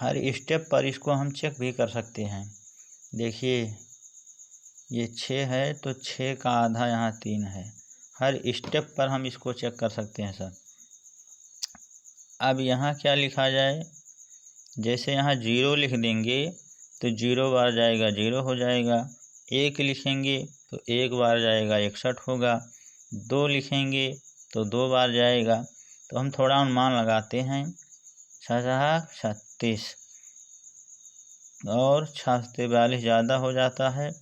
हर step पर इसको हम चेक भी कर सकते हैं। देखिए ये 6 है तो 6 का आधा यहाँ 3 है। हर स्टेप पर हम इसको चेक कर सकते हैं सर। अब यहाँ क्या लिखा जाए, जैसे यहाँ 0 लिख देंगे तो 0 बार जाएगा 0 हो जाएगा। 1 लिखेंगे तो 1 बार जाएगा 61 होगा। 2 लिखेंगे तो 2 बार जाएगा। तो हम थोड़ा अनुमान लगाते हैं, 6 36 और 6 से 42 ज़्यादा हो जाता है,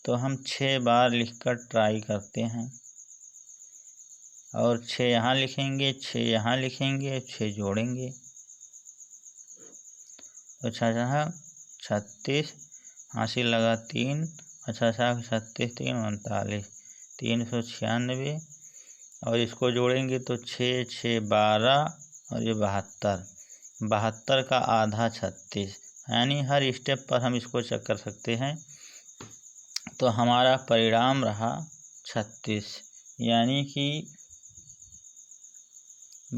तो हम 6 बार लिखकर ट्राई करते हैं। और 6 यहाँ लिखेंगे, 6 यहाँ लिखेंगे, 6 जोड़ेंगे तो 6 36 हासिल लगा 3, 6 36 3 39 396। और इसको जोड़ेंगे तो 6 6 12 और ये 72, 72 का आधा 36। यानी हर स्टेप पर हम इसको चेक कर सकते हैं। तो हमारा परिणाम रहा 36, यानी कि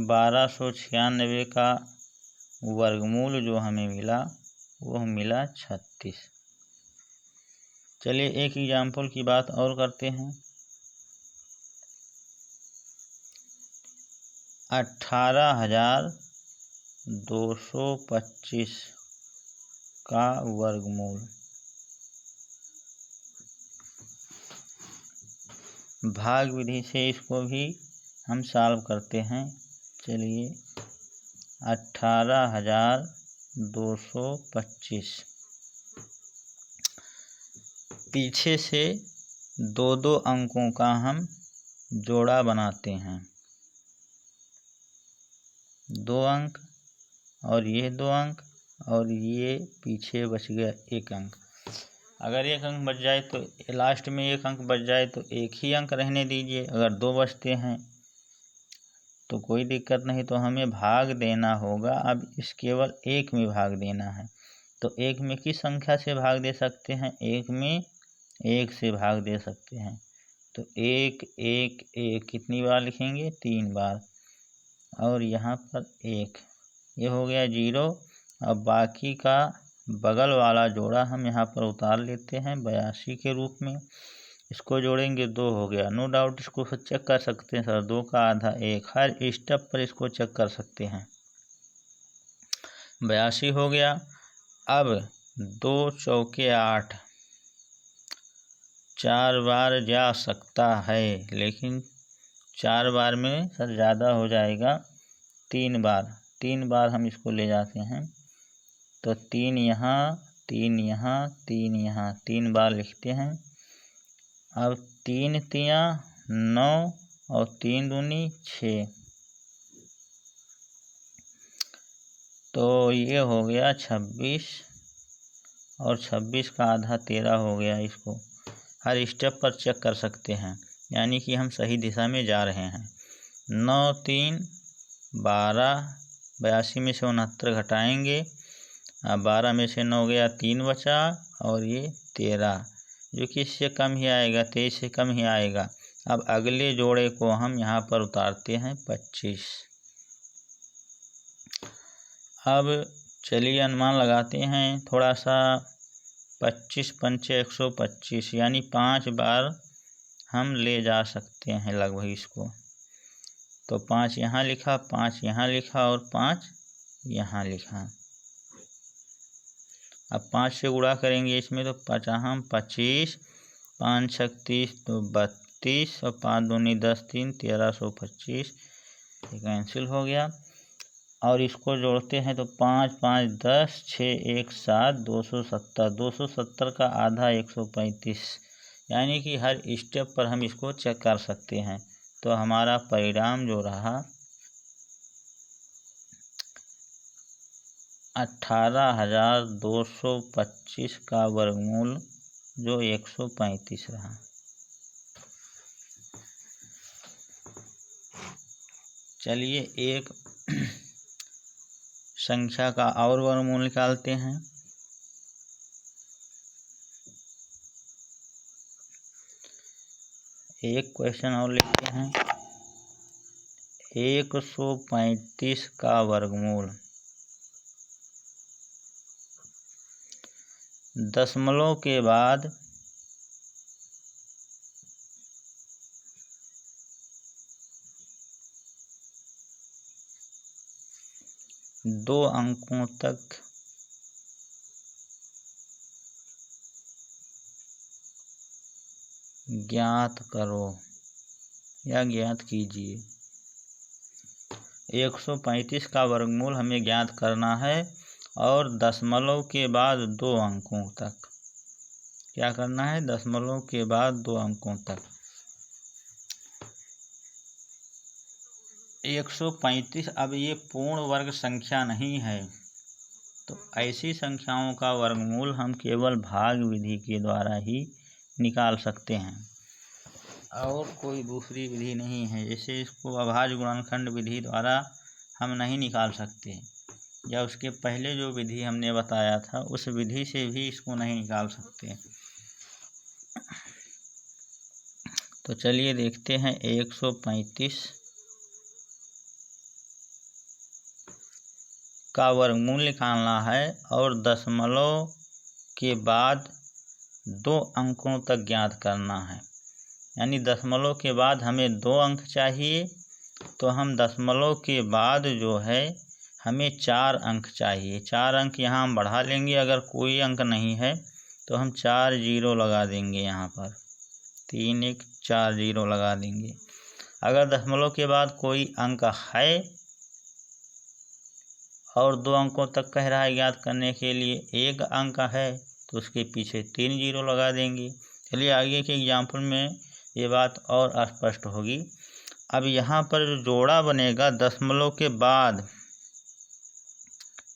1296 का वर्गमूल जो हमें मिला वो मिला 36। चलिए एक एग्जाम्पल की बात और करते हैं। 18,225 का वर्गमूल। भाग विधि से इसको भी हम सॉल्व करते हैं। चलिए 18,225 पीछे से 2 अंकों का हम जोड़ा बनाते हैं। 2 अंक और ये 2 अंक और ये पीछे बच गया 1 अंक। अगर 1 अंक बच जाए तो लास्ट में 1 अंक बच जाए तो 1 ही अंक रहने दीजिए। अगर 2 बचते हैं तो कोई दिक्कत नहीं, तो हमें भाग देना होगा। अब इस केवल 1 में भाग देना है। तो 1 में किस संख्या से भाग दे सकते हैं? 1 में 1 से भाग दे सकते हैं। तो 1 1 1 कितनी बार लिखेंगे? 3 बार। और यहाँ पर 1, ये हो गया 0। अब बाकी का बगल वाला जोड़ा हम यहाँ पर उतार लेते हैं 82 के रूप में। इसको जोड़ेंगे 2 हो गया। नो डाउट इसको चेक कर सकते हैं सर, 2 का आधा 1। हर स्टेप पर इसको चेक कर सकते हैं। 82 हो गया। अब 2 चौके 8, 4 बार जा सकता है, लेकिन 4 बार में सर ज़्यादा हो जाएगा। 3 बार हम इसको ले जाते हैं। तो 3 यहाँ 3 यहाँ 3 यहाँ 3 बार लिखते हैं। अब 3 तिया 9 और 3 दूनी 6, तो ये हो गया 26 और 26 का आधा 13 हो गया। इसको हर स्टेप पर चेक कर सकते हैं, यानी कि हम सही दिशा में जा रहे हैं। 9 3 12, 82 में से 69 घटाएंगे। अब 12 में से 9 गया, 3 बचा और ये 13, जो कि इससे कम ही आएगा, 23 से कम ही आएगा। अब अगले जोड़े को हम यहाँ पर उतारते हैं 25। अब चलिए अनुमान लगाते हैं थोड़ा सा। 25 पंचे 125, यानी 5 बार हम ले जा सकते हैं लगभग इसको। तो 5 यहाँ लिखा, 5 यहाँ लिखा और 5 यहाँ लिखा। अब 5 से गुणा करेंगे इसमें, तो 50 25, 5 36 तो 32 और 5 दूनी 10 3 1325, कैंसिल हो गया। और इसको जोड़ते हैं तो 5 5 10 6 1 7 270, 270 का आधा 135, यानी कि हर स्टेप पर हम इसको चेक कर सकते हैं। तो हमारा परिणाम जो रहा 18,225 का वर्गमूल जो 135 रहा। चलिए एक संख्या का और वर्गमूल निकालते हैं। एक क्वेश्चन और लेते हैं। 135 का वर्गमूल। दशमलव के बाद दो अंकों तक ज्ञात करो या ज्ञात कीजिए। 135 का वर्गमूल हमें ज्ञात करना है और दशमलव के बाद दो अंकों तक क्या करना है, दशमलव के बाद दो अंकों तक। 135 अब ये पूर्ण वर्ग संख्या नहीं है, तो ऐसी संख्याओं का वर्गमूल हम केवल भाग विधि के द्वारा ही निकाल सकते हैं और कोई दूसरी विधि नहीं है। जैसे इसको अभाज्य गुणनखंड विधि द्वारा हम नहीं निकाल सकते, या उसके पहले जो विधि हमने बताया था उस विधि से भी इसको नहीं निकाल सकते। तो चलिए देखते हैं 135 का वर्गमूल निकालना है और दशमलव के बाद दो अंकों तक ज्ञात करना है। यानी दशमलव के बाद हमें दो अंक चाहिए, तो हम दशमलव के बाद जो है हमें 4 अंक चाहिए। 4 अंक यहाँ हम बढ़ा लेंगे, अगर कोई अंक नहीं है तो हम 4 जीरो लगा देंगे, यहाँ पर 3 1 4 जीरो लगा देंगे। अगर दशमलव के बाद कोई अंक है और दो अंकों तक कह रहा है ज्ञात करने के लिए, एक अंक है तो उसके पीछे 3 जीरो लगा देंगे। चलिए आगे के एग्जाम्पल में ये बात और स्पष्ट होगी। अब यहाँ पर जो जोड़ा बनेगा दशमलव के बाद,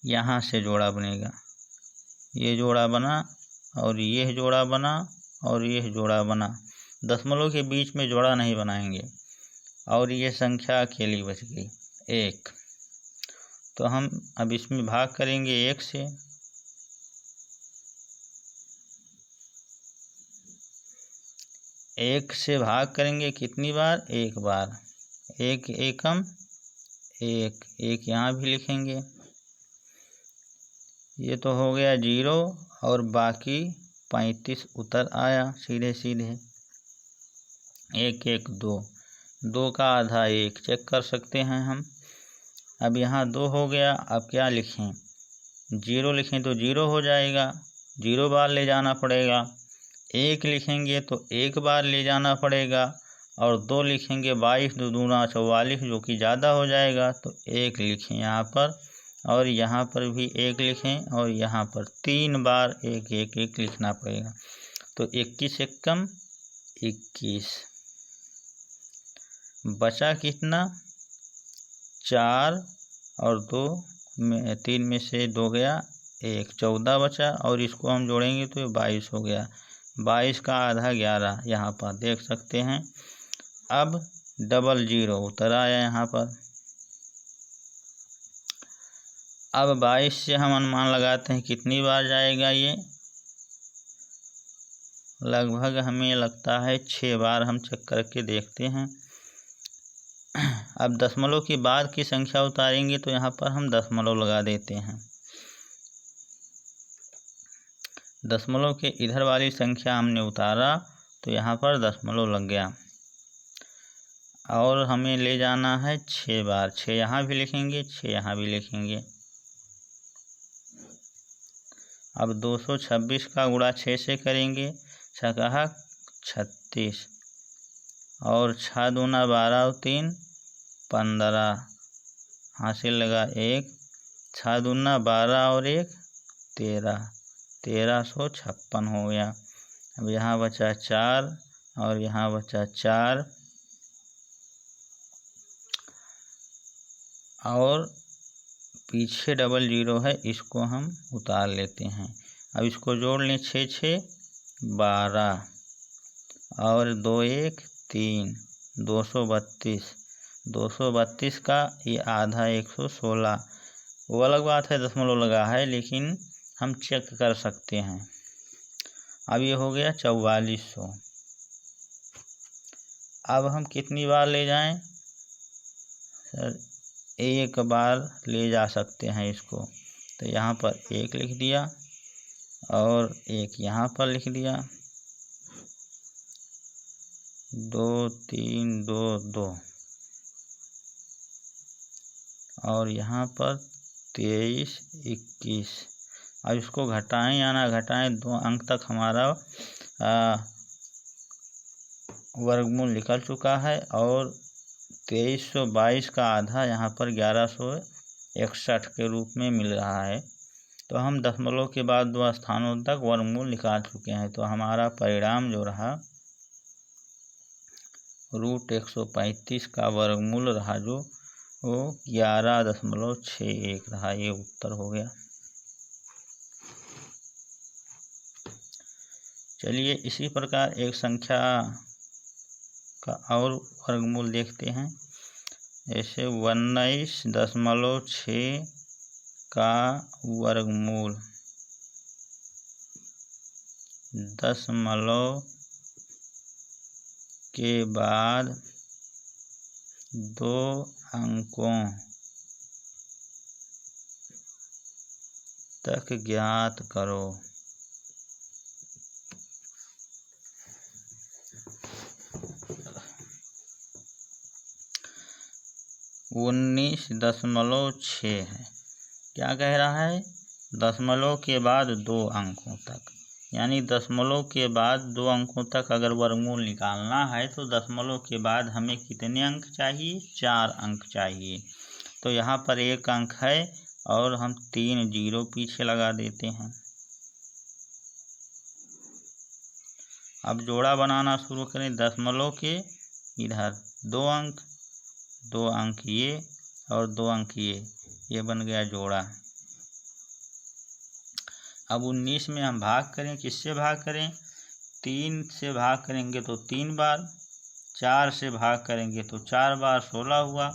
यहाँ से जोड़ा बनेगा, ये जोड़ा बना और ये जोड़ा बना और ये जोड़ा बना। दशमलव के बीच में जोड़ा नहीं बनाएंगे और ये संख्या अकेली बच गई 1। तो हम अब इसमें भाग करेंगे 1 से। एक से भाग करेंगे कितनी बार, एक बार। 1 एकम 1, 1 यहाँ भी लिखेंगे। ये तो हो गया 0 और बाकी 35 उतर आया सीधे सीधे। 1 1 2, 2 का आधा 1 चेक कर सकते हैं हम। अब यहाँ 2 हो गया, अब क्या लिखें, 0 लिखें तो 0 हो जाएगा, 0 बार ले जाना पड़ेगा। 1 लिखेंगे तो 1 बार ले जाना पड़ेगा और 2 लिखेंगे 22 2 दूना 44 जो कि ज़्यादा हो जाएगा, तो 1 लिखें यहाँ पर और यहाँ पर भी 1 लिखें और यहाँ पर 3 बार 1 1 1 लिखना पड़ेगा। तो 21 एकम 21, बचा कितना, 4 और 2 में 3 में से 2 गया 1, 14 बचा और इसको हम जोड़ेंगे तो 22 हो गया। 22 का आधा 11 यहाँ पर देख सकते हैं। अब 00 उतर आया यहाँ पर। अब 22 से हम अनुमान लगाते हैं कितनी बार जाएगा ये, लगभग हमें लगता है 6 बार। हम चेक करके देखते हैं। अब दशमलव के बाद की संख्या उतारेंगे तो यहाँ पर हम दशमलव लगा देते हैं। दशमलव के इधर वाली संख्या हमने उतारा तो यहाँ पर दशमलव लग गया और हमें ले जाना है 6 बार। 6 यहाँ भी लिखेंगे, 6 यहाँ भी लिखेंगे। अब 226 का गुणा 6 से करेंगे, 6 कहा 36 और 6 दूना 12 और 3 15, हासिल लगा 1, 6 दूना 12 और 1 13, 1356 हो गया। अब यहाँ बचा 4 और यहाँ बचा 4 और पीछे 00 है, इसको हम उतार लेते हैं। अब इसको जोड़ लें, 6 6 12 और 2 1 3, 232। 232 का ये आधा 116। वो अलग बात है दशमलव लगा है, लेकिन हम चेक कर सकते हैं। अब ये हो गया 4400। अब हम कितनी बार ले जाएं सर, 1 बार ले जा सकते हैं इसको। तो यहाँ पर 1 लिख दिया और एक यहाँ पर लिख दिया 2 3 2 2 और यहाँ पर 23 21। अब इसको घटाएं या ना घटाएं, 2 अंक तक हमारा वर्गमूल निकल चुका है और 2322 का आधा यहाँ पर 1161 के रूप में मिल रहा है। तो हम दशमलव के बाद 2 स्थानों तक वर्गमूल निकाल चुके हैं। तो हमारा परिणाम जो रहा √135 का वर्गमूल रहा, जो वो 11.61 रहा। ये उत्तर हो गया। चलिए इसी प्रकार एक संख्या का और वर्गमूल देखते हैं। जैसे 19.6 का वर्गमूल दशमलव के बाद 2 अंकों तक ज्ञात करो। उन्नीस 19.6 है। क्या कह रहा है? दशमलव के बाद 2 अंकों तक, यानी दशमलव के बाद 2 अंकों तक अगर वर्गमूल निकालना है तो दशमलव के बाद हमें कितने अंक चाहिए? 4 अंक चाहिए। तो यहाँ पर 1 अंक है और हम 3 जीरो पीछे लगा देते हैं। अब जोड़ा बनाना शुरू करें। दशमलव के इधर 2 अंक, 2 अंक ये और 2 अंक ये बन गया जोड़ा। अब 19 में हम भाग करें, किससे भाग करें? 3 से भाग करेंगे तो 3 बार, 4 से भाग करेंगे तो 4 बार 16 हुआ,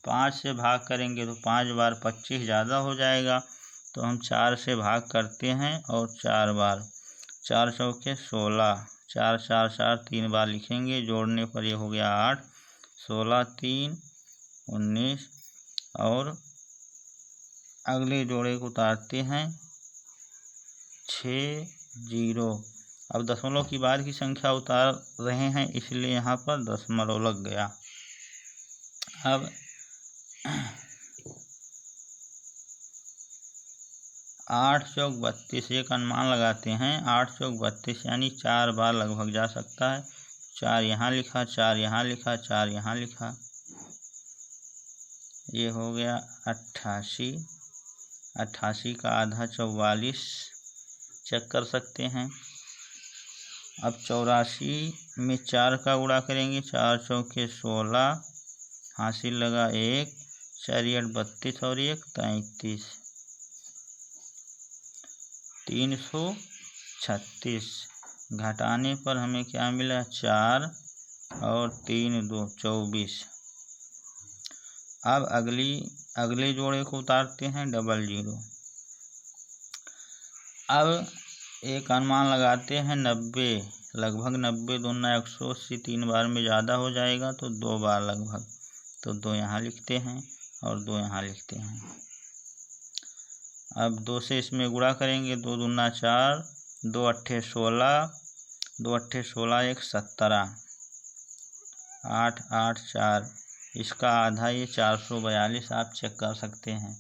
5 से भाग करेंगे तो 5 बार 25 ज़्यादा हो जाएगा। तो हम 4 से भाग करते हैं और 4 बार, 4 चौके 16, 4 4 4 3 बार लिखेंगे, जोड़ने पर ये हो गया 8, 16 3 19 और अगले जोड़े को उतारते हैं 6 जीरो। अब दशमलव की बाद की संख्या उतार रहे हैं इसलिए यहाँ पर दशमलव लग गया। अब 8 चौक 32, एक अनुमान लगाते हैं। 8 चौक 32 यानी 4 बार लगभग जा सकता है। 4 यहाँ लिखा, 4 यहाँ लिखा, 4 यहाँ लिखा, ये हो गया 88। 88 का आधा 44 चेक कर सकते हैं। अब 84 में 4 का गुणा करेंगे, 4 चौके 16, हासिल लगा 1, 4 8 32 और 1 33, 336। घटाने पर हमें क्या मिला? 4 और 3 2 24। अब अगले जोड़े को उतारते हैं 00। अब एक अनुमान लगाते हैं 90, लगभग 90 दूना 180, 3 बार में ज़्यादा हो जाएगा तो 2 बार लगभग, तो 2 यहाँ लिखते हैं और 2 यहाँ लिखते हैं। अब 2 से इसमें गुणा करेंगे, 2 दूना 4, 2 अट्ठे 16, 2 अट्ठे 16 1 17, 8 8 4, इसका आधा ये 442 आप चेक कर सकते हैं।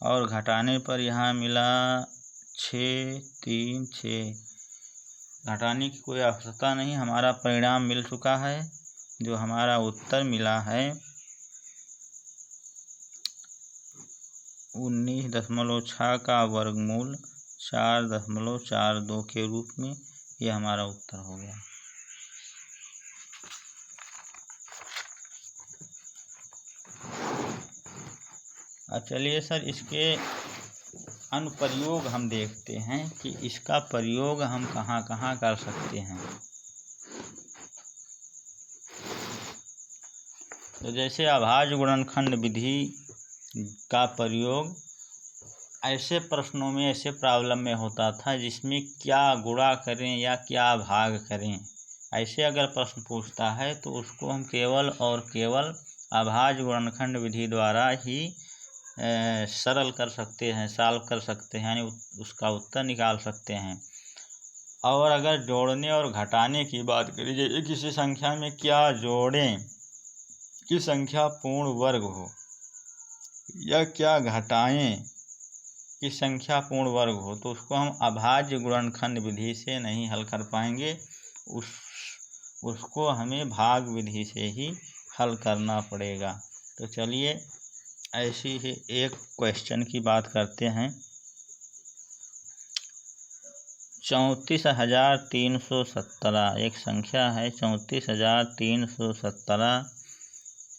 और घटाने पर यहाँ मिला 6 3 6। घटाने की कोई आवश्यकता नहीं, हमारा परिणाम मिल चुका है। जो हमारा उत्तर मिला है 19.6 का वर्गमूल 4.42 के रूप में, ये हमारा उत्तर हो गया। अब चलिए सर इसके अनुप्रयोग हम देखते हैं कि इसका प्रयोग हम कहाँ कहाँ कर सकते हैं। तो जैसे अभाज्य गुणनखंड विधि का प्रयोग ऐसे प्रश्नों में, ऐसे प्रॉब्लम में होता था जिसमें क्या गुणा करें या क्या भाग करें। ऐसे अगर प्रश्न पूछता है तो उसको हम केवल और केवल अभाज्य गुणनखंड विधि द्वारा ही सरल कर सकते हैं, सॉल्व कर सकते हैं, यानी उसका उत्तर निकाल सकते हैं। और अगर जोड़ने और घटाने की बात करी जाए, किसी संख्या में क्या जोड़ें कि संख्या पूर्ण वर्ग हो, या क्या घटाएं कि संख्या पूर्ण वर्ग हो, तो उसको हम अभाज्य गुणनखंड विधि से नहीं हल कर पाएंगे। उसको हमें भाग विधि से ही हल करना पड़ेगा। तो चलिए ऐसी ही एक क्वेश्चन की बात करते हैं। 34,317 एक संख्या है। 34,317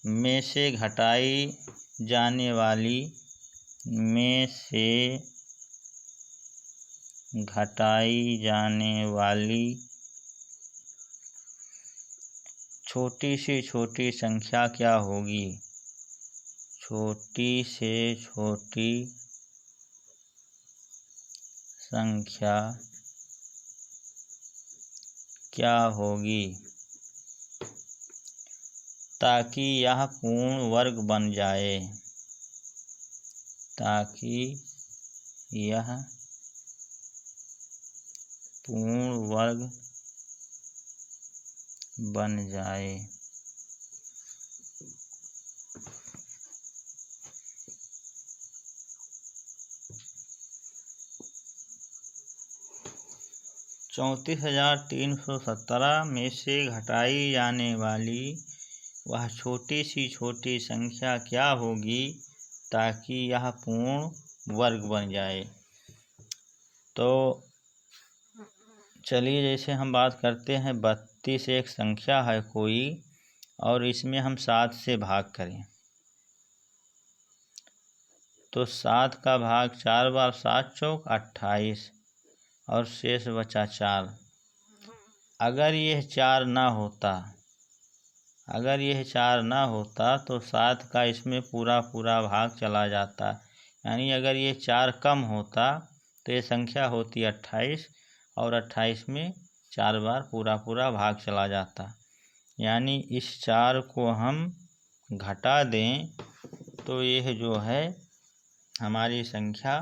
में से घटाई जाने वाली छोटी से छोटी संख्या क्या होगी? छोटी से छोटी संख्या क्या होगी ताकि यह पूर्ण वर्ग बन जाए? ताकि यह पूर्ण वर्ग बन जाए। चौंतीस 317 में से घटाई जाने वाली वह छोटी सी छोटी संख्या क्या होगी ताकि यह पूर्ण वर्ग बन जाए। तो चलिए जैसे हम बात करते हैं 32 एक संख्या है कोई, और इसमें हम 7 से भाग करें तो 7 का भाग 4 बार, 7 चौक 28 और शेष बचा 4। अगर यह 4 ना होता तो 7 का इसमें पूरा भाग चला जाता। यानी अगर ये 4 कम होता तो ये संख्या होती 28 और 28 में 4 बार पूरा भाग चला जाता। यानी इस 4 को हम घटा दें तो यह जो है हमारी संख्या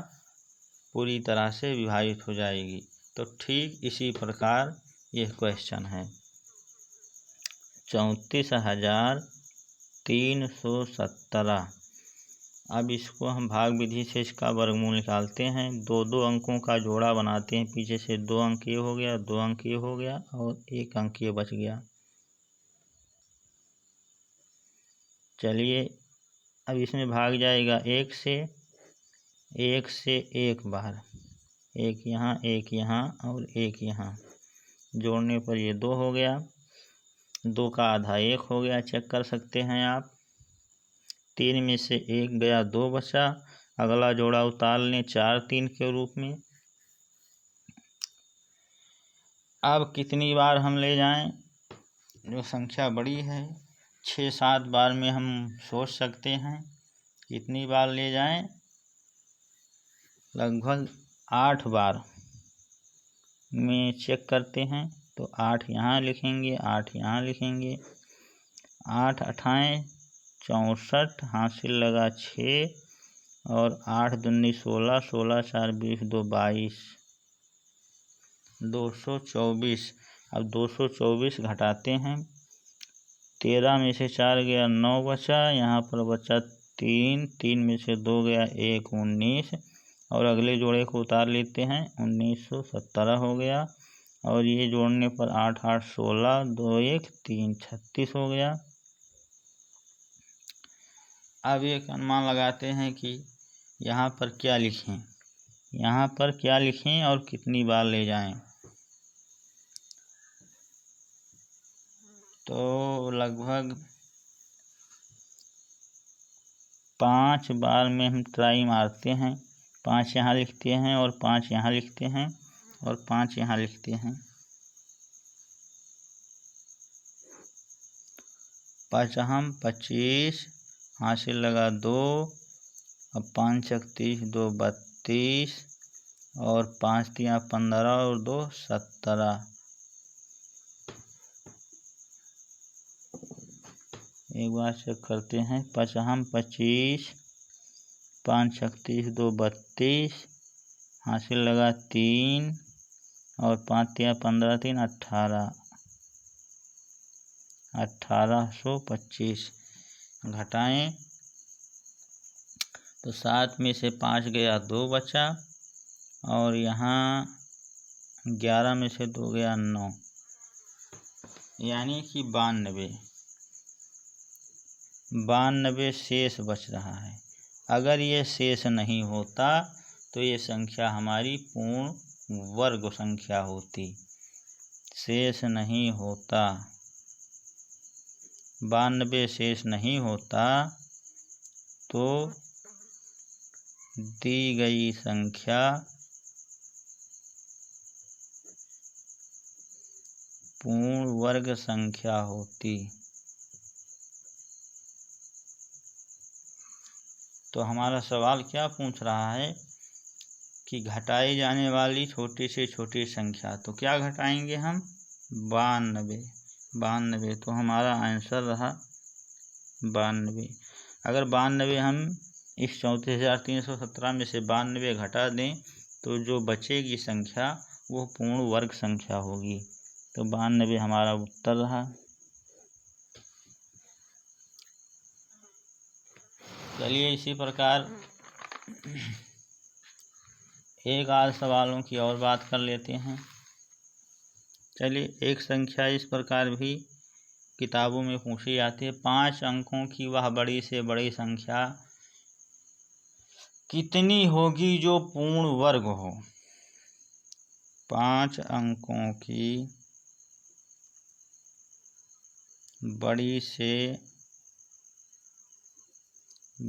पूरी तरह से विभाजित हो जाएगी। तो ठीक इसी प्रकार यह क्वेश्चन है। 34,317। अब इसको हम भाग विधि से इसका वर्गमूल निकालते हैं। 2 अंकों का जोड़ा बनाते हैं। पीछे से 2 अंक ये हो गया, 2 अंक ये हो गया और 1 अंक ये बच गया। चलिए अब इसमें भाग जाएगा 1 से 1 बार, 1 यहाँ, 1 यहाँ और 1 यहाँ। जोड़ने पर ये 2 हो गया। 2 का आधा 1 हो गया, चेक कर सकते हैं आप। 3 में से 1 गया, 2 बचा। अगला जोड़ा उतार लें 4 3 के रूप में। अब कितनी बार हम ले जाएं? जो संख्या बड़ी है 6-7 बार में हम सोच सकते हैं। कितनी बार ले जाएं? लगभग 8 बार में चेक करते हैं तो 8 यहाँ लिखेंगे, 8 यहाँ लिखेंगे। 8 8 64, हासिल लगा 6 और 8 दूनी 16, 16 4 20, 2 22, 224। अब 224 घटाते हैं। 13 में से 4 गया, 9 बचा। यहाँ पर बचा 3, 3 में से 2 गया, 1 19 और अगले जोड़े को उतार लेते हैं। 1917 हो गया और ये जोड़ने पर 8 8 16, 2 1 3 36 हो गया। अब एक अनुमान लगाते हैं कि यहाँ पर क्या लिखें और कितनी बार ले जाएं। तो लगभग 5 बार में हम ट्राई मारते हैं। 5 यहाँ लिखते हैं और 5 यहाँ लिखते हैं और 5 यहाँ लिखते हैं। 5 25, हासिल लगा 2। अब 5 31, 2 32 और 5 3 15 और 2 17। एक बार चेक करते हैं। 5 25, 5 छक 30, 2 32, हासिल लगा 3 और 5 तिया 15, 3 18, 1825। घटाएं तो 7 में से 5 गया 2 बचा और यहाँ 11 में से 2 गया 9, यानी कि 92 शेष बच रहा है। अगर ये शेष नहीं होता तो ये संख्या हमारी पूर्ण वर्ग संख्या होती। शेष नहीं होता, 92 शेष नहीं होता तो दी गई संख्या पूर्ण वर्ग संख्या होती। तो हमारा सवाल क्या पूछ रहा है कि घटाई जाने वाली छोटी से छोटी संख्या, तो क्या घटाएंगे हम? 92। तो हमारा आंसर रहा 92। अगर 92 हम इस 34,317 में से 92 घटा दें तो जो बचेगी संख्या वो पूर्ण वर्ग संख्या होगी। तो 92 हमारा उत्तर रहा। चलिए इसी प्रकार एक आध सवालों की और बात कर लेते हैं। चलिए, एक संख्या इस प्रकार भी किताबों में पूछी जाती है, 5 अंकों की वह बड़ी से बड़ी संख्या कितनी होगी जो पूर्ण वर्ग हो? 5 अंकों की बड़ी से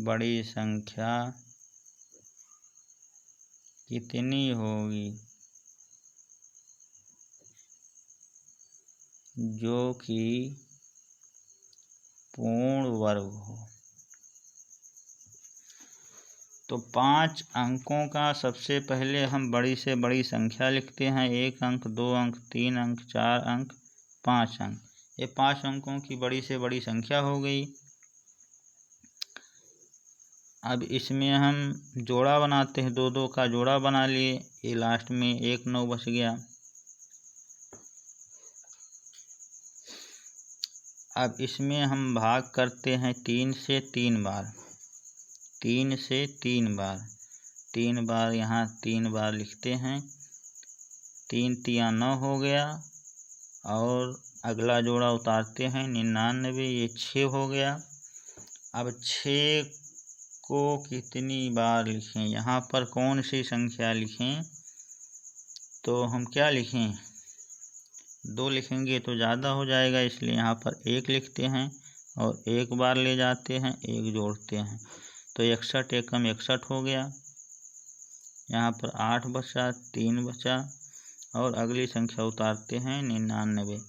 बड़ी संख्या कितनी होगी जो कि पूर्ण वर्ग हो? तो 5 अंकों का सबसे पहले हम बड़ी से बड़ी संख्या लिखते हैं। 1 अंक, 2 अंक, 3 अंक, 4 अंक, 5 अंक। ये 5 अंकों की बड़ी से बड़ी संख्या हो गई। अब इसमें हम जोड़ा बनाते हैं, 2 का जोड़ा बना लिए, ये लास्ट में 1 9 बच गया। अब इसमें हम भाग करते हैं 3 से 3 बार, 3 से 3 बार, 3 बार यहाँ 3 बार लिखते हैं। 3 तिया 9 हो गया और अगला जोड़ा उतारते हैं 99, ये 6 हो गया। अब 6 को कितनी बार लिखें? यहाँ पर कौन सी संख्या लिखें? तो हम क्या लिखें? 2 लिखेंगे तो ज़्यादा हो जाएगा, इसलिए यहाँ पर 1 लिखते हैं और 1 बार ले जाते हैं, 1 जोड़ते हैं तो 61 एकम 61 हो गया। यहाँ पर 8 बचा, 3 बचा और अगली संख्या उतारते हैं 99।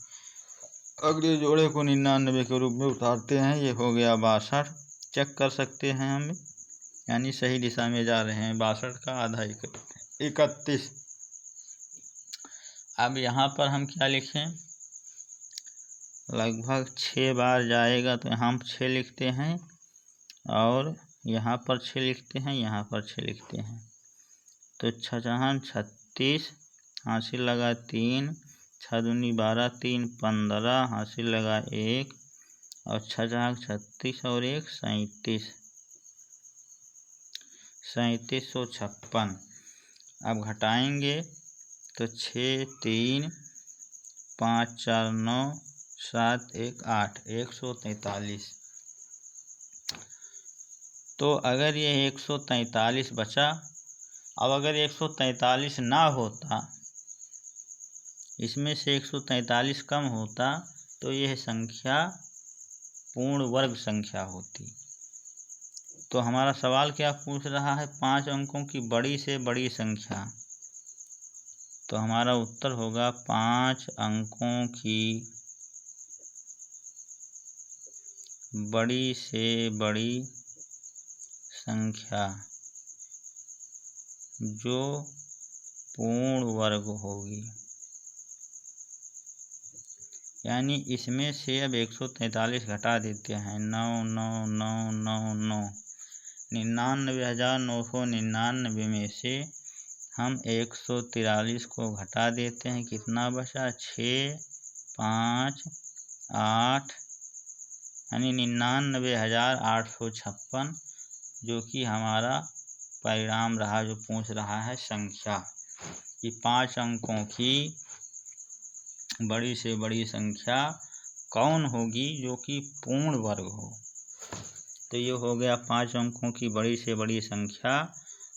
अगले जोड़े को 99 के रूप में उतारते हैं, ये हो गया 62। चेक कर सकते हैं हम, यानी सही दिशा में जा रहे हैं। 62 का आधा 31। अब यहाँ पर हम क्या लिखें? लगभग 6 बार जाएगा तो यहाँ 6 लिखते हैं और यहाँ पर 6 लिखते हैं, यहाँ पर 6 लिखते हैं। तो 6 36, हासिल लगा 3, 6 दूनी 12, 3 15, हासिल लगा 1 और 6 36 और 1 37, 3756। अब घटाएंगे तो 6 3 5 4 9 7 1 8, 143। तो अगर ये 143 बचा, अब अगर 143 ना होता, इसमें से 143 कम होता तो यह संख्या पूर्ण वर्ग संख्या होती। तो हमारा सवाल क्या पूछ रहा है? 5 अंकों की बड़ी से बड़ी संख्या। तो हमारा उत्तर होगा 5 अंकों की बड़ी से बड़ी संख्या जो पूर्ण वर्ग होगी। यानी इसमें से अब 143 घटा देते हैं, 9 9 9 9 9, 99,999 में से हम 143 को घटा देते हैं, कितना बचा? 6, 5, 8 यानी 99,856, जो कि हमारा परिणाम रहा, जो पूछ रहा है संख्या कि 5 अंकों की बड़ी से बड़ी संख्या कौन होगी जो कि पूर्ण वर्ग हो। तो ये हो गया 5 अंकों की बड़ी से बड़ी संख्या,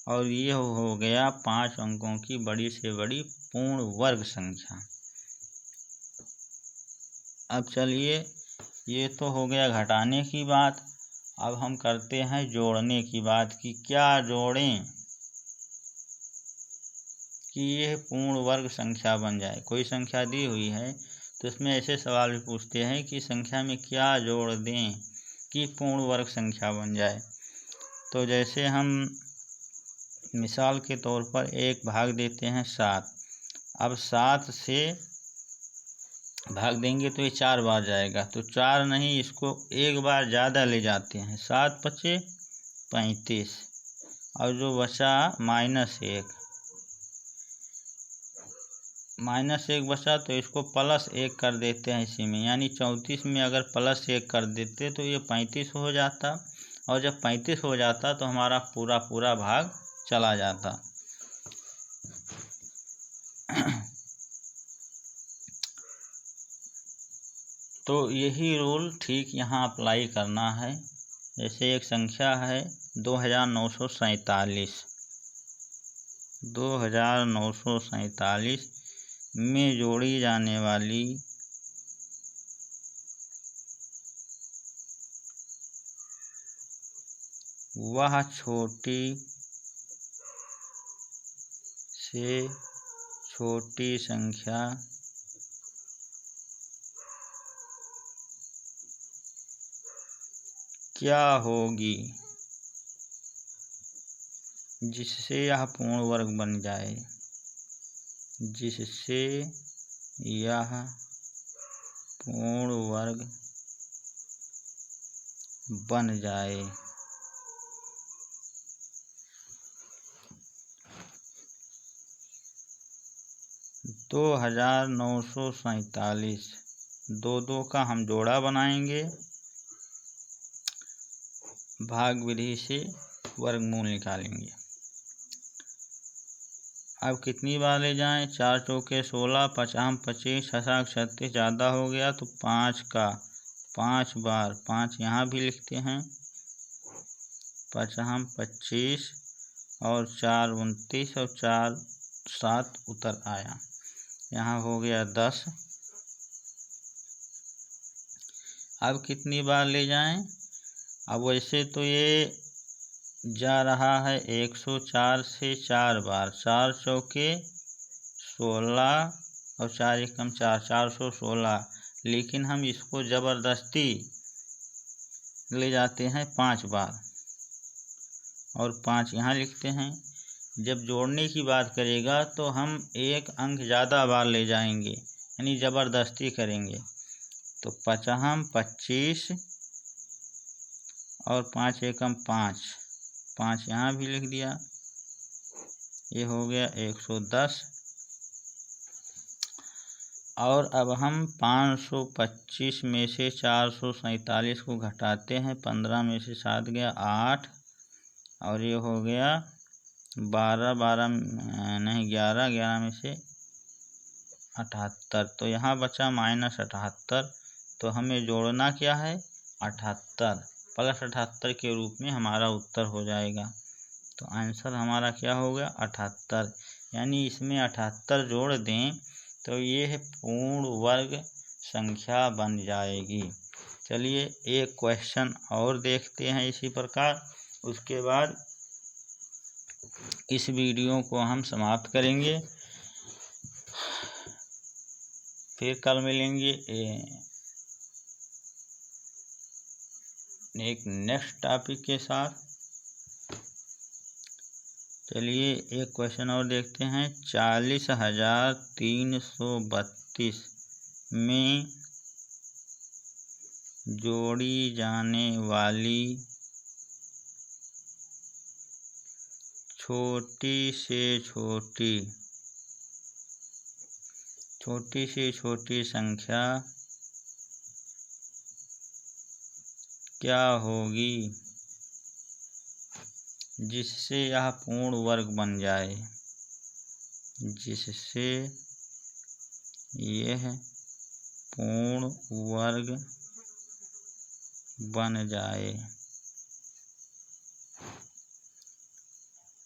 और ये हो गया 5 अंकों की बड़ी से बड़ी पूर्ण वर्ग संख्या। अब चलिए, ये तो हो गया घटाने की बात। अब हम करते हैं जोड़ने की बात कि क्या जोड़ें कि यह पूर्ण वर्ग संख्या बन जाए। कोई संख्या दी हुई है तो इसमें ऐसे सवाल भी पूछते हैं कि संख्या में क्या जोड़ दें कि पूर्ण वर्ग संख्या बन जाए। तो जैसे हम मिसाल के तौर पर एक भाग देते हैं 7। अब 7 से भाग देंगे तो ये 4 बार जाएगा, तो 4 नहीं, इसको एक बार ज़्यादा ले जाते हैं। 7 × 5 = 35, और जो बचा -1 बचा तो इसको +1 कर देते हैं इसी में, यानी 34 में अगर +1 कर देते तो ये 35 हो जाता, और जब 35 हो जाता तो हमारा पूरा भाग चला जाता। तो यही रूल ठीक यहाँ अप्लाई करना है। जैसे एक संख्या है 2947। 2947 में जोड़ी जाने वाली वह छोटी से छोटी संख्या क्या होगी जिससे यह पूर्ण वर्ग बन जाए, जिससे यह पूर्ण वर्ग बन जाए। तो 2947 दो का हम जोड़ा बनाएंगे, भाग विधि से वर्गमूल निकालेंगे। अब कितनी बार ले जाएं? 4 चौके 16, 5 25, 6 36, ज़्यादा हो गया तो 5 का 5 बार, 5 यहाँ भी लिखते हैं, 5 25 और 4 29 और 4 7 उतर आया, यहाँ हो गया 10। अब कितनी बार ले जाएं? अब वैसे तो ये जा रहा है 104 से 4 बार, 4 चौके 16 और 4 एकम 4, 416, लेकिन हम इसको ज़बरदस्ती ले जाते हैं 5 बार, और 5 यहाँ लिखते हैं। जब जोड़ने की बात करेगा तो हम एक अंक ज़्यादा बार ले जाएंगे, यानी ज़बरदस्ती करेंगे। तो 5 25 और 5 एकम 5, 5 यहाँ भी लिख दिया, ये हो गया 110। और अब हम 525 में से 447 को घटाते हैं, 15 में से 7 गया 8, और ये हो गया 11 में से 78, तो यहाँ बचा -78। तो हमें जोड़ना क्या है? 78 + 78 के रूप में हमारा उत्तर हो जाएगा। तो आंसर हमारा क्या हो गया? 78, यानी इसमें 78 जोड़ दें तो ये पूर्ण वर्ग संख्या बन जाएगी। चलिए एक क्वेश्चन और देखते हैं इसी प्रकार, उसके बाद इस वीडियो को हम समाप्त करेंगे। फिर कल मिलेंगे एक नेक्स्ट टॉपिक के साथ। चलिए एक क्वेश्चन और देखते हैं। 40,332 में जोड़ी जाने वाली छोटी से छोटी संख्या क्या होगी जिससे यह पूर्ण वर्ग बन जाए, जिससे यह पूर्ण वर्ग बन जाए।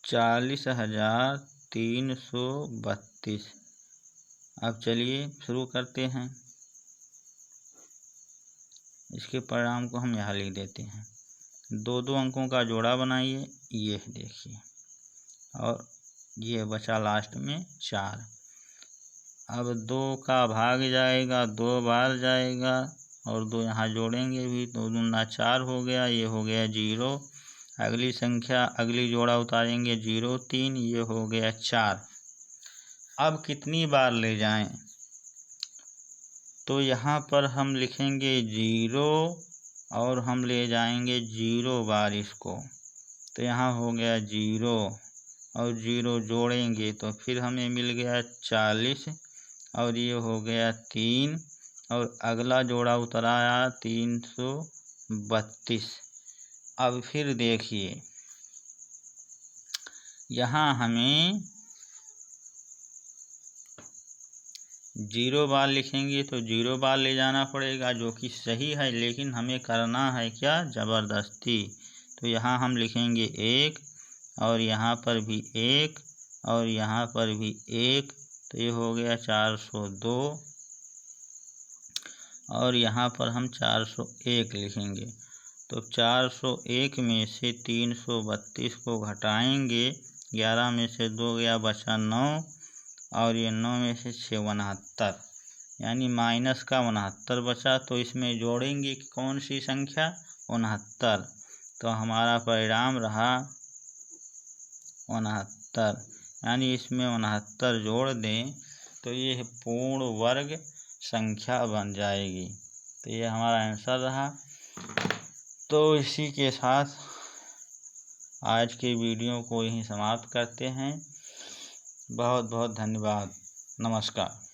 40,332। अब चलिए शुरू करते हैं। इसके परिणाम को हम यहाँ लिख देते हैं। दो दो अंकों का जोड़ा बनाइए, ये देखिए, और ये बचा लास्ट में 4। अब 2 का भाग जाएगा, 2 बार जाएगा, और 2 यहाँ जोड़ेंगे भी, 2 दूना 4 हो गया, ये हो गया 0। अगली संख्या, अगली जोड़ा उतारेंगे 0 3, ये हो गया 4। अब कितनी बार ले जाएं, तो यहाँ पर हम लिखेंगे 0 और हम ले जाएंगे 0 बार इसको, तो यहाँ हो गया 0 और 0 जोड़ेंगे तो फिर हमें मिल गया 40 और ये हो गया 3 और अगला जोड़ा उतराया 332। अब फिर देखिए, यहाँ हमें 0 बार लिखेंगे तो 0 बार ले जाना पड़ेगा, जो कि सही है, लेकिन हमें करना है क्या, ज़बरदस्ती। तो यहाँ हम लिखेंगे 1 और यहाँ पर भी 1 और यहाँ पर भी 1, तो ये हो गया 402 और यहाँ पर हम 401 लिखेंगे। तो 401 में से 332 को घटाएंगे, 11 में से 2 गया, बचा 9 और ये 9 में से 6 69, यानी माइनस का 69 बचा। तो इसमें जोड़ेंगे कि कौन सी संख्या, 69। तो हमारा परिणाम रहा 69, यानी इसमें 69 जोड़ दें तो ये पूर्ण वर्ग संख्या बन जाएगी। तो ये हमारा आंसर रहा। तो इसी के साथ आज के वीडियो को यहीं समाप्त करते हैं। बहुत बहुत धन्यवाद। नमस्कार।